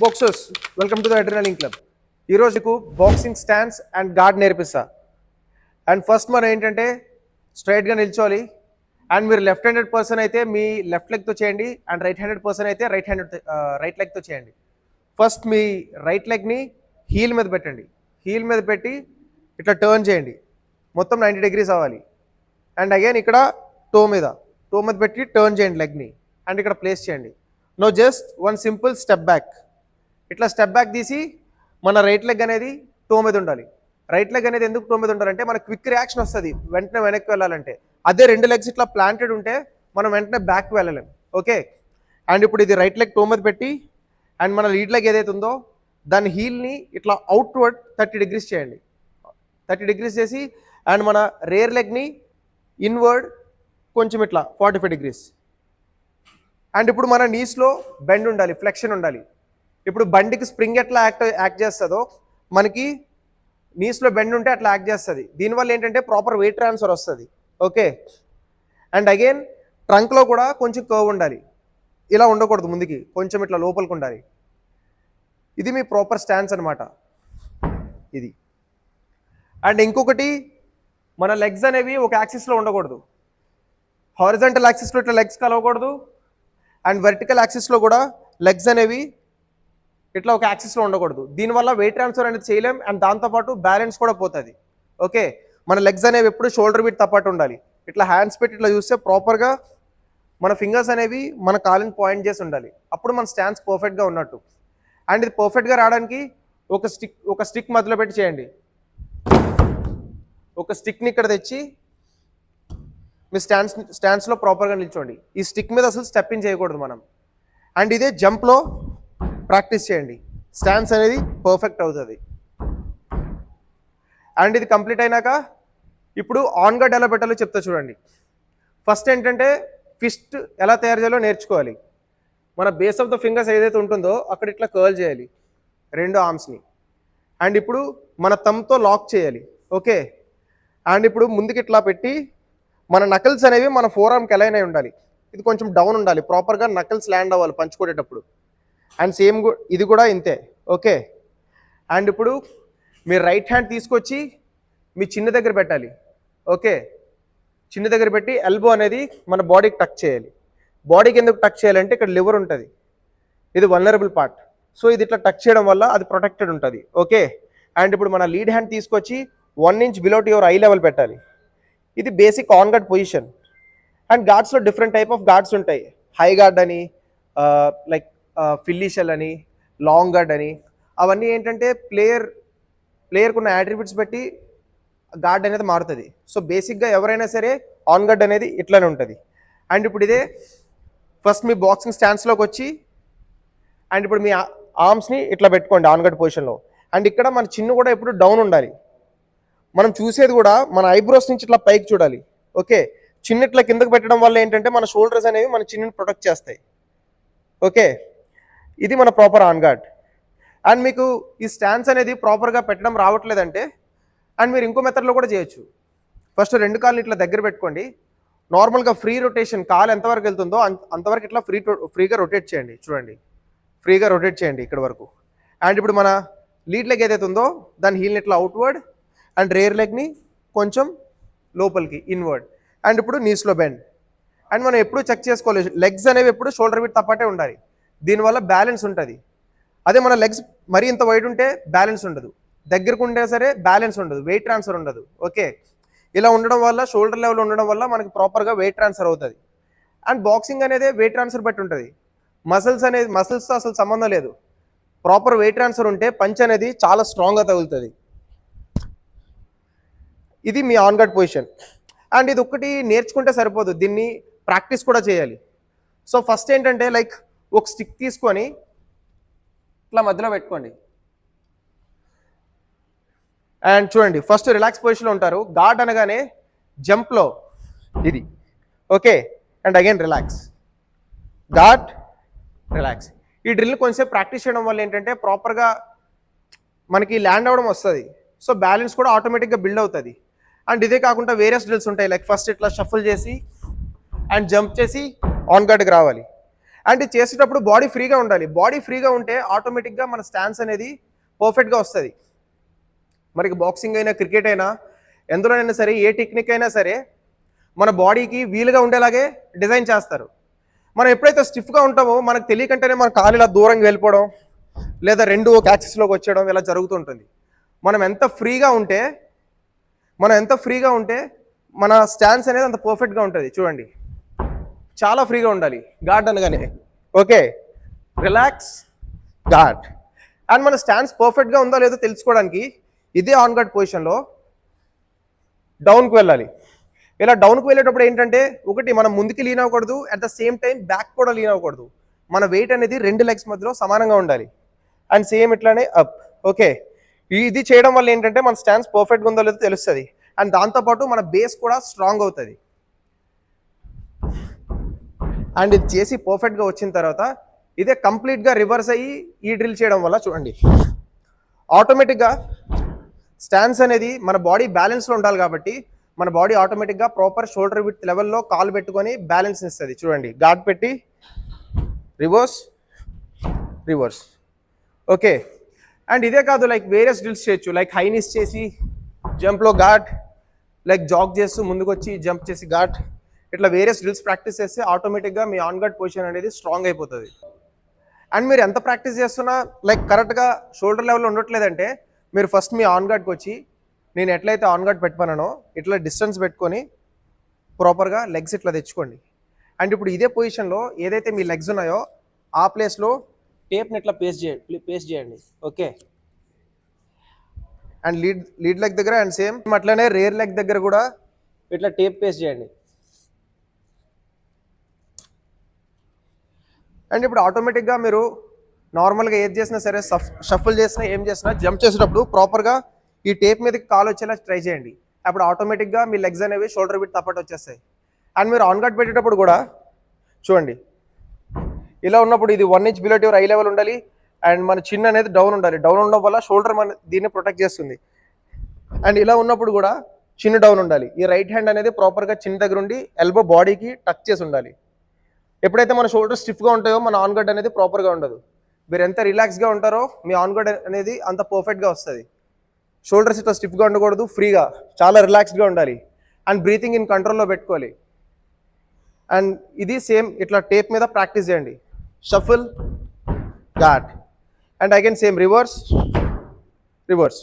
Boxers welcome to the adrenaline club. ఈరోజు మీకు boxing stance and guard నేర్పిస్తా. And first మనం ఏంటంటే స్ట్రైట్గా నిల్చోవాలి. అండ్ మీరు లెఫ్ట్ హ్యాండెడ్ పర్సన్ అయితే మీ లెఫ్ట్ లెగ్తో చేయండి, అండ్ రైట్ హ్యాండెడ్ పర్సన్ అయితే రైట్ లెగ్తో చేయండి. ఫస్ట్ మీ రైట్ లెగ్ని హీల్ మీద పెట్టండి. హీల్ మీద పెట్టి ఇట్లా టర్న్ చేయండి, మొత్తం 90 degrees అవ్వాలి. అండ్ అగైన్ ఇక్కడ టో మీద పెట్టి టర్న్ చేయండి లెగ్ని, అండ్ ఇక్కడ ప్లేస్ చేయండి. No just one simple step back. ఇట్లా స్టెప్ బ్యాక్ తీసి మన రైట్ లెగ్ అనేది టో మీద ఉండాలి. రైట్ లెగ్ అనేది ఎందుకు టో మీద ఉండాలంటే మన క్విక్ రియాక్షన్ వస్తుంది వెంటనే వెనక్కి వెళ్ళాలంటే. అదే రెండు లెగ్స్ ఇట్లా ప్లాంటెడ్ ఉంటే మనం వెంటనే బ్యాక్ వెళ్ళలేం. ఓకే, అండ్ ఇప్పుడు ఇది రైట్ లెగ్ టో మీద పెట్టి, అండ్ మన లీడ్ లెగ్ ఏదైతే ఉందో దాని హీల్ని ఇట్లా అవుట్వర్డ్ 30 degrees చేయండి. 30 degrees చేసి, అండ్ మన రేర్ లెగ్ని ఇన్వర్డ్ కొంచెం ఇట్లా 45 degrees. అండ్ ఇప్పుడు మన నీస్లో బెండ్ ఉండాలి, ఫ్లెక్షన్ ఉండాలి. ఇప్పుడు బండికి స్ప్రింగ్ ఎట్లా యాక్ట్ చేస్తుందో మనకి నీస్లో బెండ్ ఉంటే అట్లా యాక్ట్ చేస్తుంది. దీనివల్ల ఏంటంటే ప్రాపర్ వెయిట్ ట్రాన్స్ఫర్ వస్తుంది. ఓకే, అండ్ అగైన్ ట్రంక్లో కూడా కొంచెం కర్వ్ ఉండాలి, ఇలా ఉండకూడదు, ముందుకి కొంచెం ఇట్లా లోపలికి ఉండాలి. ఇది మీ ప్రాపర్ స్టాన్స్ అనమాట ఇది. అండ్ ఇంకొకటి, మన లెగ్స్ అనేవి ఒక యాక్సిస్లో ఉండకూడదు. హారిజంటల్ యాక్సిస్లో ఇట్లా లెగ్స్ కలవకూడదు, అండ్ వెర్టికల్ యాక్సిస్లో కూడా లెగ్స్ అనేవి ఇట్లా ఒక యాక్సిస్లో ఉండకూడదు. దీనివల్ల వెయిట్ ట్రాన్స్ఫర్ అనేది చేయలేం, అండ్ దాంతోపాటు బ్యాలెన్స్ కూడా పోతుంది. ఓకే, మన లెగ్స్ అనేవి ఎప్పుడు షోల్డర్ బీట్ తప్పట్టు ఉండాలి. ఇట్లా హ్యాండ్స్ పెట్టి ఇట్లా చూస్తే ప్రాపర్గా మన ఫింగర్స్ అనేవి మన కాలుని పాయింట్ చేసి ఉండాలి. అప్పుడు మన స్టాన్స్ పర్ఫెక్ట్గా ఉన్నట్టు. అండ్ ఇది పర్ఫెక్ట్గా రావడానికి ఒక స్టిక్ మధ్యలో పెట్టి చేయండి. ఒక స్టిక్ని ఇక్కడ తెచ్చి మీ స్టాన్స్లో ప్రాపర్గా నిల్చోండి. ఈ స్టిక్ మీద అసలు స్టెప్ ఇన్ చేయకూడదు మనం. అండ్ ఇదే జంప్లో ప్రాక్టీస్ చేయండి, స్టాన్స్ అనేది పర్ఫెక్ట్ అవుతుంది. అండ్ ఇది కంప్లీట్ అయినాక ఇప్పుడు ఆన్ గార్డ్ ఎలా పెట్టాలో చెప్తా చూడండి. ఫస్ట్ ఏంటంటే ఫిస్ట్ ఎలా తయారు చేయాలో నేర్చుకోవాలి. మన బేస్ ఆఫ్ ద ఫింగర్స్ ఏదైతే ఉంటుందో అక్కడ ఇట్లా కర్ల్ చేయాలి రెండు ఆర్మ్స్ని. అండ్ ఇప్పుడు మన థంబ్తో లాక్ చేయాలి. ఓకే, అండ్ ఇప్పుడు ముందుకి ఇట్లా పెట్టి మన నకల్స్ అనేవి మన ఫోర్ ఆర్మ్కి అలైన్ అయి ఉండాలి. ఇది కొంచెం డౌన్ ఉండాలి, ప్రాపర్గా నకల్స్ ల్యాండ్ అవ్వాలి పంచుకునేటప్పుడు. అండ్ సేమ్ ఇది కూడా ఇంతే. ఓకే, అండ్ ఇప్పుడు మీరు రైట్ హ్యాండ్ తీసుకొచ్చి మీ చిన్న దగ్గర పెట్టాలి. ఓకే, చిన్న దగ్గర పెట్టి ఎల్బో అనేది మన బాడీకి టచ్ చేయాలి. బాడీకి ఎందుకు టచ్ చేయాలంటే ఇక్కడ లివర్ ఉంటుంది, ఇది వల్నరబుల్ పార్ట్. సో ఇది ఇట్లా టచ్ చేయడం వల్ల అది ప్రొటెక్టెడ్ ఉంటుంది. ఓకే, అండ్ ఇప్పుడు మన లీడ్ హ్యాండ్ తీసుకొచ్చి 1 inch below to your eye level పెట్టాలి. ఇది basic on guard position. And గార్డ్స్లో డిఫరెంట్ టైప్ ఆఫ్ గార్డ్స్ ఉంటాయి. హై గార్డ్ అని, లైక్ ఫిల్లీషల్ అని, లాంగ్ గార్డ్ అని. అవన్నీ ఏంటంటే ప్లేయర్కు ఉన్న యాట్రిబ్యూట్స్ బట్టి గార్డ్ అనేది మారుతుంది. సో బేసిక్గా ఎవరైనా సరే ఆన్ గార్డ్ అనేది ఇట్లానే ఉంటుంది. అండ్ ఇప్పుడు ఇదే ఫస్ట్ మీ బాక్సింగ్ స్టాన్స్లోకి వచ్చి, అండ్ ఇప్పుడు మీ ఆర్మ్స్ని ఇట్లా పెట్టుకోండి ఆన్ గార్డ్ పొజిషన్లో. అండ్ ఇక్కడ మన చిన్ను కూడా ఎప్పుడు డౌన్ ఉండాలి. మనం చూసేది కూడా మన ఐబ్రోస్ నుంచి ఇట్లా పైకి చూడాలి. ఓకే, చిన్న ఇట్లా కిందకు పెట్టడం వల్ల ఏంటంటే మన షోల్డర్స్ అనేవి మన చిన్నని ప్రొటెక్ట్ చేస్తాయి. ఓకే, ఇది మన ప్రాపర్ ఆన్ గార్డ్. అండ్ మీకు ఈ స్టాన్స్ అనేది ప్రాపర్గా పెట్టడం రావట్లేదంటే, అండ్ మీరు ఇంకో మెథడ్లో కూడా చేయొచ్చు. ఫస్ట్ రెండు కాళ్ళని ఇట్లా దగ్గర పెట్టుకోండి. నార్మల్గా ఫ్రీ రొటేషన్, కాలు ఎంతవరకు వెళ్తుందో అంతవరకు ఇట్లా ఫ్రీగా రొటేట్ చేయండి. చూడండి, ఫ్రీగా రొటేట్ చేయండి ఇక్కడ వరకు. అండ్ ఇప్పుడు మన లీడ్ లెగ్ ఏదైతే ఉందో దాని హీల్ని ఇట్లా అవుట్వర్డ్, అండ్ రేర్ లెగ్ని కొంచెం లోపలికి ఇన్వర్డ్. అండ్ ఇప్పుడు నీస్లో బెండ్. అండ్ మనం ఎప్పుడు చెక్ చేసుకోవాలి, లెగ్స్ అనేవి ఎప్పుడు షోల్డర్ బీట్ తప్పటే ఉండాలి. దీనివల్ల బ్యాలెన్స్ ఉంటుంది. అదే మన లెగ్స్ మరీ ఇంత వైడ్ ఉంటే బ్యాలెన్స్ ఉండదు, దగ్గరకు ఉంటే సరే బ్యాలెన్స్ ఉండదు, వెయిట్ ట్రాన్స్ఫర్ ఉండదు. ఓకే, ఇలా ఉండడం వల్ల షోల్డర్ లెవెల్ ఉండడం వల్ల మనకి ప్రాపర్గా వెయిట్ ట్రాన్స్ఫర్ అవుతుంది. అండ్ బాక్సింగ్ అనేది వెయిట్ ట్రాన్స్ఫర్ బట్టి ఉంటుంది. మసిల్స్తో అసలు సంబంధం లేదు. ప్రాపర్ వెయిట్ ట్రాన్స్ఫర్ ఉంటే పంచ్ అనేది చాలా స్ట్రాంగ్గా తగులుతుంది. ఇది మీ ఆన్ గార్డ్ పొజిషన్. అండ్ ఇది ఒక్కటి నేర్చుకుంటే సరిపోదు, దీన్ని ప్రాక్టీస్ కూడా చేయాలి. సో ఫస్ట్ ఏంటంటే లైక్ ఒక స్టిక్ తీసుకొని ఇట్లా మధ్యలో పెట్టుకోండి. అండ్ చూడండి, ఫస్ట్ రిలాక్స్ పొజిషన్లో ఉంటారు. గార్డ్ అనగానే జంప్లో ఇది. Okay, and again relax, guard, relax. ఈ డ్రిల్ కొంచెం ప్రాక్టీస్ చేయడం వల్ల ఏంటంటే ప్రాపర్గా మనకి ల్యాండ్ అవ్వడం వస్తుంది. సో బ్యాలెన్స్ కూడా ఆటోమేటిక్గా బిల్డ్ అవుతుంది. అండ్ ఇదే కాకుండా వేరియస్ డ్రిల్స్ ఉంటాయి. లైక్ ఫస్ట్ ఇట్లా షఫుల్ చేసి అండ్ జంప్ చేసి ఆన్ గార్డ్కి రావాలి. అండ్ ఇది చేసేటప్పుడు బాడీ ఫ్రీగా ఉండాలి. బాడీ ఫ్రీగా ఉంటే ఆటోమేటిక్గా మన స్టాన్స్ అనేది పర్ఫెక్ట్గా వస్తుంది. మనకి బాక్సింగ్ అయినా క్రికెట్ అయినా ఎందులోనైనా సరే ఏ టెక్నిక్ అయినా సరే మన బాడీకి వీలుగా ఉండేలాగే డిజైన్ చేస్తారు. మనం ఎప్పుడైతే స్టిఫ్గా ఉంటామో మనకు తెలియకంటేనే మన కాలు ఇలా దూరంగా వెళ్ళిపోవడం లేదా రెండు ఒక యాక్సిస్లోకి వచ్చేయడం ఇలా జరుగుతుంటుంది. మనం ఎంత ఫ్రీగా ఉంటే మన స్టాన్స్ అనేది అంత పర్ఫెక్ట్గా ఉంటుంది. చూడండి, చాలా ఫ్రీగా ఉండాలి గార్డ్ అనగానే. Okay, relax, guard. అండ్ మన స్టాన్స్ పర్ఫెక్ట్గా ఉందో లేదో తెలుసుకోవడానికి ఇదే ఆన్ గార్డ్ పొజిషన్లో డౌన్కి వెళ్ళాలి. ఇలా డౌన్కి వెళ్ళేటప్పుడు ఏంటంటే ఒకటి మనం ముందుకి లీన్ అవ్వకూడదు, at the same time back కూడా లీన్ అవ్వకూడదు. మన వెయిట్ అనేది రెండు లెగ్స్ మధ్యలో సమానంగా ఉండాలి. అండ్ సేమ్ ఇట్లానే అప్. ఓకే, ఇది చేయడం వల్ల ఏంటంటే మన స్టాన్స్ పర్ఫెక్ట్గా ఉందో లేదో తెలుస్తుంది. అండ్ దాంతోపాటు మన బేస్ కూడా స్ట్రాంగ్ అవుతుంది. అండ్ ఇది చేసి పర్ఫెక్ట్గా వచ్చిన తర్వాత ఇదే కంప్లీట్గా రివర్స్ అయ్యి ఈ డ్రిల్ చేయడం వల్ల చూడండి ఆటోమేటిక్గా స్టాన్స్ అనేది మన బాడీ బ్యాలెన్స్లో ఉండాలి కాబట్టి మన బాడీ ఆటోమేటిక్గా ప్రాపర్ షోల్డర్ విత్ లెవెల్లో కాలు పెట్టుకొని బ్యాలెన్స్ ఇస్తుంది. చూడండి, గార్డ్ పెట్టి రివర్స్ రివర్స్. ఓకే, అండ్ ఇదే కాదు, లైక్ వేరియస్ డ్రిల్స్ చేయొచ్చు. లైక్ హైనీస్ చేసి జంప్లో గార్డ్, లైక్ జాగ్ చేస్తూ ముందుకు వచ్చి జంప్ చేసి గార్డ్, ఇట్లా వేరియస్ డ్రిల్స్ ప్రాక్టీస్ చేస్తే ఆటోమేటిక్గా మీ ఆన్ గార్డ్ పొజిషన్ అనేది స్ట్రాంగ్ అయిపోతుంది. అండ్ మీరు ఎంత ప్రాక్టీస్ చేస్తున్నా లైక్ కరెక్ట్గా షోల్డర్ లెవెల్లో ఉండట్లేదంటే మీరు ఫస్ట్ మీ ఆన్ గార్డ్కి వచ్చి నేను ఎట్లయితే ఆన్ గార్డ్ పెట్టుకున్నానో ఇట్లా డిస్టెన్స్ పెట్టుకొని ప్రాపర్గా లెగ్స్ ఇట్లా తెచ్చుకోండి. అండ్ ఇప్పుడు ఇదే పొజిషన్లో ఏదైతే మీ లెగ్స్ ఉన్నాయో ఆ ప్లేస్లో టేప్ని ఇట్లా పేస్ట్ చేయండి. ఓకే, అండ్ లీడ్ లెగ్ దగ్గర అండ్ సేమ్ అట్లనే రేర్ లెగ్ దగ్గర కూడా ఇట్లా టేప్ పేస్ట్ చేయండి. అండ్ ఇప్పుడు ఆటోమేటిక్గా మీరు నార్మల్గా ఏది చేసినా సరే షఫుల్ చేసినా ఏం చేసినా జంప్ చేసేటప్పుడు ప్రాపర్గా ఈ టేప్ మీదకి కాలు వచ్చేలా ట్రై చేయండి. అప్పుడు ఆటోమేటిక్గా మీ లెగ్స్ అనేవి షోల్డర్ విత్ తప్పట్టు వచ్చేస్తాయి. అండ్ మీరు ఆన్ గార్డ్ పెట్టేటప్పుడు కూడా చూడండి, ఇలా ఉన్నప్పుడు ఇది 1 inch below your eye level ఉండాలి. అండ్ మన చిన్ అనేది డౌన్ ఉండాలి. డౌన్ ఉండడం వల్ల షోల్డర్ మన దీన్ని ప్రొటెక్ట్ చేస్తుంది. అండ్ ఇలా ఉన్నప్పుడు కూడా చిన్ డౌన్ ఉండాలి. ఈ రైట్ హ్యాండ్ అనేది ప్రాపర్గా చిన్ దగ్గర ఉండి ఎల్బో బాడీకి టచ్ చేసి ఉండాలి. ఎప్పుడైతే మన షోల్డర్ స్టిఫ్గా ఉంటాయో మన ఆన్ గార్డ్ అనేది ప్రాపర్గా ఉండదు. మీరు ఎంత రిలాక్స్గా ఉంటారో మీ ఆన్ గార్డ్ అనేది అంత పర్ఫెక్ట్గా వస్తుంది. షోల్డర్స్ ఇట్లా స్టిఫ్గా ఉండకూడదు, ఫ్రీగా చాలా రిలాక్స్డ్గా ఉండాలి. అండ్ బ్రీతింగ్ ఇన్ కంట్రోల్లో పెట్టుకోవాలి. అండ్ ఇది సేమ్ ఇట్లా టేప్ మీద ప్రాక్టీస్ చేయండి. Shuffle, guard, and again same reverse reverse.